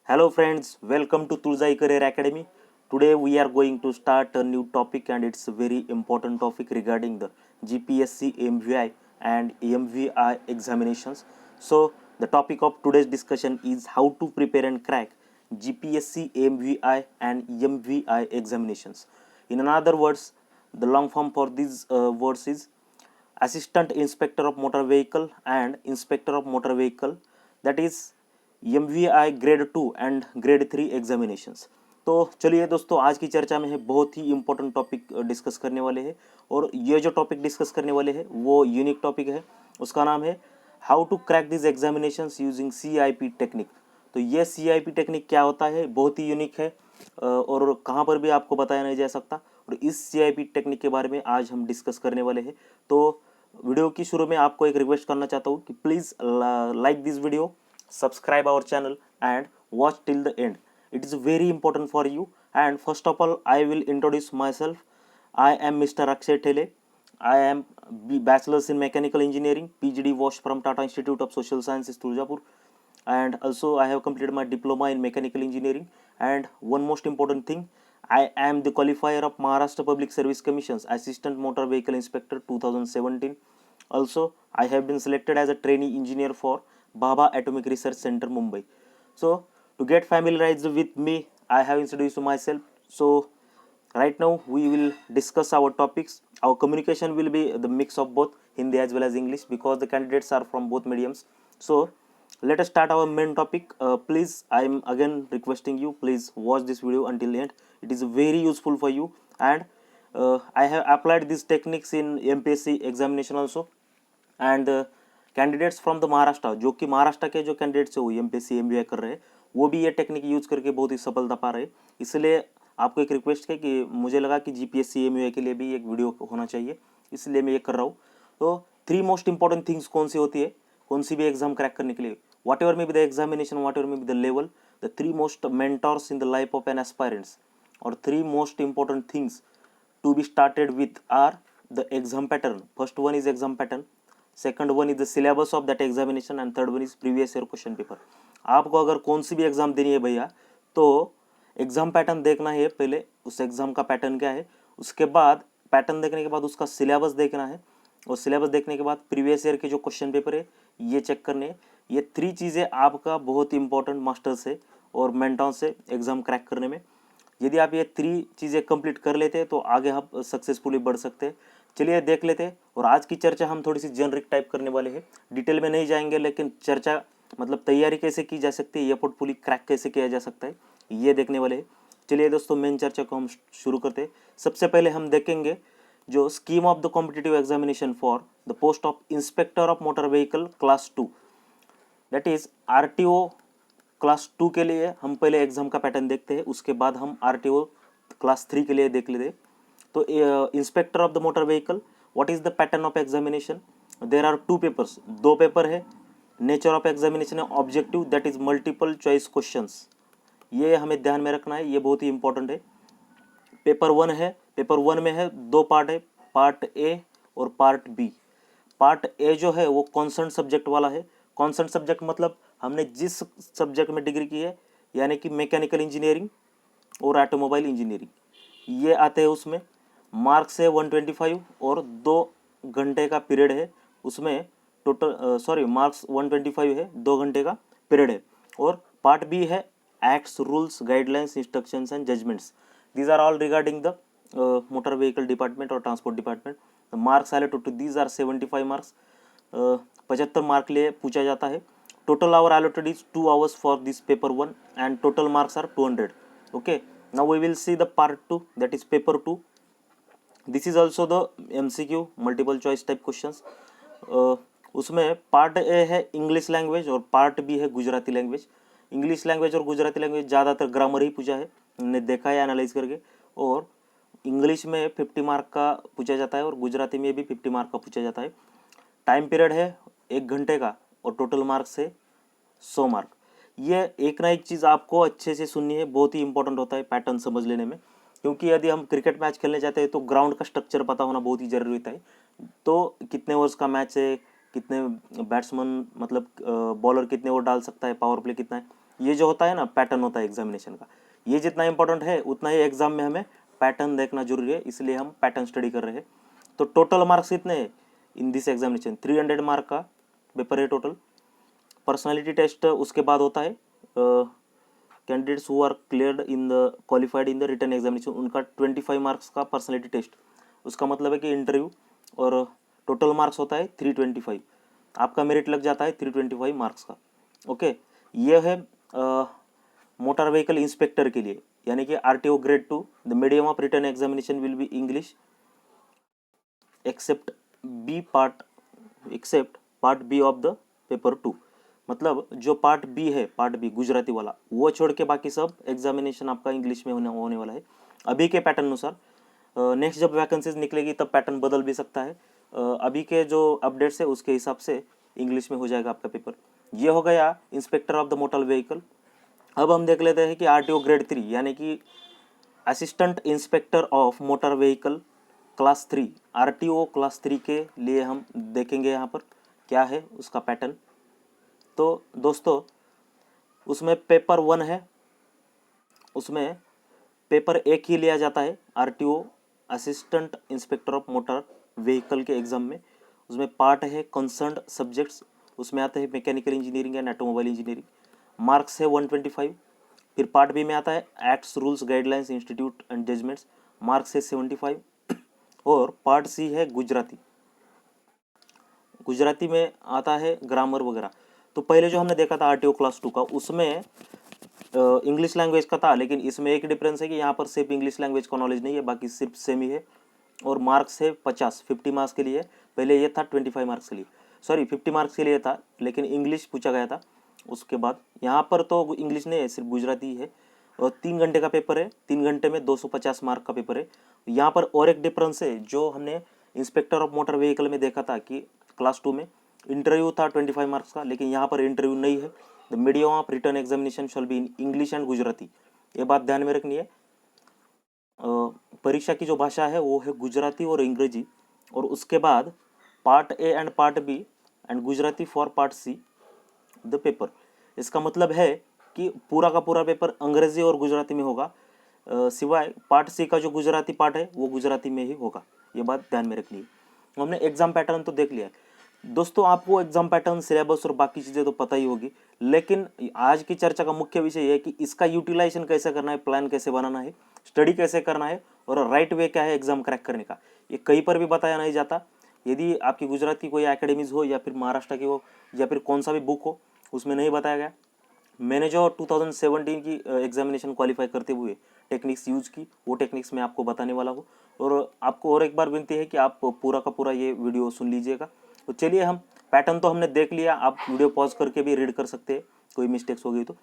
Hello friends, welcome to Tulzai Career Academy. Today we are going to start a new topic and it's a very important topic regarding the GPSC, MVI and MVI examinations. So the topic of today's discussion is how to prepare and crack GPSC, MVI and MVI examinations. In other words, the long form for these words is Assistant Inspector of Motor Vehicle and Inspector of Motor Vehicle, that is MVI grade 2 and grade 3 examinations. तो चलिए दोस्तों, आज की चर्चा में है बहुत ही important topic discuss करने वाले हैं और ये जो टॉपिक डिस्कस करने वाले हैं वो यूनिक टॉपिक है। उसका नाम है how to crack this examinations using CIP technique. तो ये CIP टेक्निक क्या होता है, बहुत ही यूनिक है और कहाँ पर भी आपको बताया नहीं जा सकता। और इस CIP टेक्निक के बारे में आज हम डिस्कस करने वाले हैं। तो वीडियो की शुरू में आपको एक रिक्वेस्ट करना चाहता हूँ कि please like this video, subscribe our channel and watch till the end. It is very important for you. And first of all, I will introduce myself. I am Mr. Akshay Thele. I am bachelor's in mechanical engineering, PhD WASH from Tata Institute of Social Sciences, Tuljapur. And also I have completed my diploma in mechanical engineering. And one most important thing, I am the qualifier of Maharashtra Public Service Commission's Assistant Motor Vehicle Inspector 2017. Also, I have been selected as a trainee engineer for Baba Atomic Research Center, Mumbai. So, to get familiarized with me, I have introduced myself. So, right now we will discuss our topics. Our communication will be the mix of both Hindi as well as English because the candidates are from both mediums. So, let us start our main topic. Please, I am again requesting you, please watch this video until the end. It is very useful for you, and I have applied these techniques in MPSC examination also. And candidates from the Maharashtra, जो कि महाराष्ट्र के जो candidates है वो MPSC MVI कर रहे हैं, वो भी ये टेक्निक यूज़ करके बहुत ही सफलता पा रहे हैं। इसलिए आपको एक रिक्वेस्ट है कि मुझे लगा कि GPSC MVI के लिए भी एक वीडियो होना चाहिए, इसलिए मैं ये कर रहा हूँ। तो 3 मोस्ट इंपॉर्टेंट थिंग्स कौन सी होती है कौन सी भी एग्जाम क्रैक करने के लिए, whatever may be the examination, whatever may be the level, the 3 most mentors in the life of an aspirants और 3 most important things to be started with are the exam pattern. First one is exam pattern, second one is the syllabus of that examination and third one is previous year question paper. आपको अगर कौन सी भी exam देनी है भैया तो exam pattern देखना है, पहले उस एग्जाम का पैटर्न क्या है, उसके बाद पैटर्न देखने के बाद उसका सिलेबस देखना है और सिलेबस देखने के बाद प्रीवियस ईयर के जो क्वेश्चन पेपर है ये चेक करने हैं। ये 3 चीज़ें आपका बहुत इंपॉर्टेंट मास्टर्स है और मेंटॉन से एग्जाम क्रैक करने में। यदि आप ये 3 चीज़ें कंप्लीट कर लेते हैं तो आगे आप सक्सेसफुली बढ़ सकते हैं। चलिए देख लेते हैं। और आज की चर्चा हम थोड़ी सी जेनरिक टाइप करने वाले हैं, डिटेल में नहीं जाएंगे, लेकिन चर्चा मतलब तैयारी कैसे की जा सकती है, ये पोर्टफोलियो क्रैक कैसे किया जा सकता है, ये देखने वाले हैं। चलिए दोस्तों, मेन चर्चा को हम शुरू करते हैं। सबसे पहले हम देखेंगे जो scheme of the competitive examination for the post of inspector of motor vehicle class 2, that is RTO class 2 के लिए हम पहले एग्जाम का पैटर्न देखते हैं, उसके बाद हम RTO क्लास 3 के लिए देख लेते हैं। तो inspector of the motor vehicle, what is the pattern of examination, there are 2 papers, 2 paper है। नेचर ऑफ एग्जामिनेशन है objective, that is multiple choice questions, ये हमें ध्यान में रखना है, ये बहुत ही इंपॉर्टेंट है। पेपर 1 है, पेपर 1 में है 2 पार्ट है, पार्ट A और पार्ट B। पार्ट A जो है वो कॉन्सर्न सब्जेक्ट वाला है। कॉन्सर्न सब्जेक्ट मतलब हमने जिस सब्जेक्ट में डिग्री की है, यानी कि मैकेनिकल इंजीनियरिंग और ऑटोमोबाइल इंजीनियरिंग, ये आते हैं। उसमें मार्क्स है 125 और 2 घंटे का पीरियड है। उसमें टोटल मार्क्स 125 है, 2 घंटे का पीरियड है। और पार्ट B है acts, rules, guidelines, instructions and judgements, these are all regarding the motor vehicle department और transport department. Marks allotted to these are 75 marks, 75 mark लिए पूछा जाता है। Total hour allotted is 2 hours for this paper 1 and total marks are 200. Okay, now we will see the part 2, that is paper 2. This is also the MCQ multiple choice type questions. उसमें part A है English language और part B है Gujarati language. English language और Gujarati language ज़्यादातर grammar ही पूछा है, हमने देखा है एनालाइज करके। और इंग्लिश में 50 मार्क का पूछा जाता है और गुजराती में भी 50 मार्क का पूछा जाता है। टाइम पीरियड है 1 घंटे का और टोटल मार्क्स है 100 मार्क। ये एक ना एक चीज़ आपको अच्छे से सुननी है, बहुत ही इंपॉर्टेंट होता है पैटर्न समझ लेने में, क्योंकि यदि हम क्रिकेट मैच खेलने जाते हैं तो ग्राउंड का स्ट्रक्चर पता होना बहुत ही ज़रूरी होता है। तो कितने ओवर्स का मैच है, कितने बैट्समैन मतलब बॉलर कितने ओवर डाल सकता है, पावर प्ले कितना है, ये जो होता है ना पैटर्न होता है एग्जामिनेशन का, ये जितना इंपॉर्टेंट है उतना ही एग्जाम में हमें पैटर्न देखना जरूरी है, इसलिए हम पैटर्न स्टडी कर रहे हैं। तो टोटल मार्क्स कितने हैं इन दिस एग्जामिनेशन? 300 मार्क का पेपर है टोटल। पर्सनालिटी टेस्ट उसके बाद होता है, candidates who are cleared in the qualified in the written examination, उनका 25 मार्क्स का पर्सनालिटी टेस्ट। उसका मतलब है कि इंटरव्यू और टोटल मार्क्स होता है 325, आपका मेरिट लग जाता है 325 मार्क्स का। ओके, ये है मोटर व्हीकल इंस्पेक्टर के लिए, यानी कि RTO grade 2। The medium of written examination will be English except part B of the paper 2। मतलब जो पार्ट बी है, पार्ट बी गुजराती वाला, वो छोड़ के बाकी सब एग्जामिनेशन आपका इंग्लिश में होने वाला है अभी के पैटर्न अनुसार। नेक्स्ट जब वैकेंसीज निकलेगी तब पैटर्न बदल भी सकता है। अभी के जो अपडेट्स है उसके हिसाब से इंग्लिश में हो जाएगा आपका पेपर। ये हो गया inspector of the motor vehicle. अब हम देख लेते हैं कि RTO ग्रेड 3 यानी कि assistant inspector of motor vehicle class 3, RTO class 3 के लिए हम देखेंगे यहाँ पर क्या है उसका पैटर्न। तो दोस्तों उसमें पेपर 1 है, उसमें पेपर 1 ही लिया जाता है RTO assistant inspector of motor vehicle के एग्ज़ाम में। उसमें पार्ट है कंसर्न्ड सब्जेक्ट्स, उसमें आते हैं mechanical engineering and automobile engineering, marks है 125। फिर पार्ट बी में आता है acts rules guidelines institute and judgements, marks है 75। और पार्ट सी है गुजराती, गुजराती में आता है ग्रामर वगैरह। तो पहले जो हमने देखा था RTO क्लास 2 का, उसमें इंग्लिश लैंग्वेज का था, लेकिन इसमें एक डिफरेंस है कि यहाँ पर सिर्फ इंग्लिश लैंग्वेज का नॉलेज नहीं है, बाकी सिर्फ सेम ही है। और मार्क्स है 50 मार्क्स के लिए, पहले ये था 25 मार्क्स के लिए, सॉरी 50 मार्क्स के लिए था, लेकिन इंग्लिश पूछा गया था उसके बाद। यहाँ पर तो इंग्लिश नहीं है, सिर्फ गुजराती है। और 3 घंटे का पेपर है, 3 घंटे में 250 मार्क का पेपर है। यहाँ पर और एक डिफरेंस है, जो हमने इंस्पेक्टर ऑफ मोटर व्हीकल में देखा था कि क्लास 2 में इंटरव्यू था 25 मार्क्स का, लेकिन यहाँ पर इंटरव्यू नहीं है। The medium of return examination shawl be in English and Gujarati, ये बात ध्यान में रखनी है। परीक्षा की जो भाषा है वो है गुजराती और अंग्रेजी। और उसके बाद part A and part B and Gujarati for part C the paper. इसका मतलब है कि पूरा का पूरा पेपर अंग्रेजी और गुजराती में होगा, सिवाय पार्ट सी का जो गुजराती पार्ट है वो गुजराती में ही होगा, ये बात ध्यान में रखनी है। हमने एग्जाम पैटर्न तो देख लिया है दोस्तों, आपको एग्जाम पैटर्न, सिलेबस और बाकी चीज़ें तो पता ही होगी, लेकिन आज की चर्चा का मुख्य विषय ये है कि इसका यूटिलाइजेशन कैसे करना है, प्लान कैसे बनाना है, स्टडी कैसे करना है और राइट वे क्या है एग्जाम क्रैक करने का। ये कहीं पर भी बताया नहीं जाता। यदि आपकी गुजराती कोई एकेडमीज हो या फिर महाराष्ट्र की हो या फिर कौन सा भी बुक हो, उसमें नहीं बताया गया। मैंने जो 2017 की एग्जामिनेशन क्वालिफाई करते हुए टेक्निक्स यूज की, वो टेक्निक्स मैं आपको बताने वाला हूँ। और आपको और एक बार विनती है कि आप पूरा का पूरा ये वीडियो सुन लीजिएगा। तो चलिए, हम पैटर्न तो हमने देख लिया, आप वीडियो पॉज करके भी रीड कर सकते हैं, कोई मिस्टेक्स हो गई तो।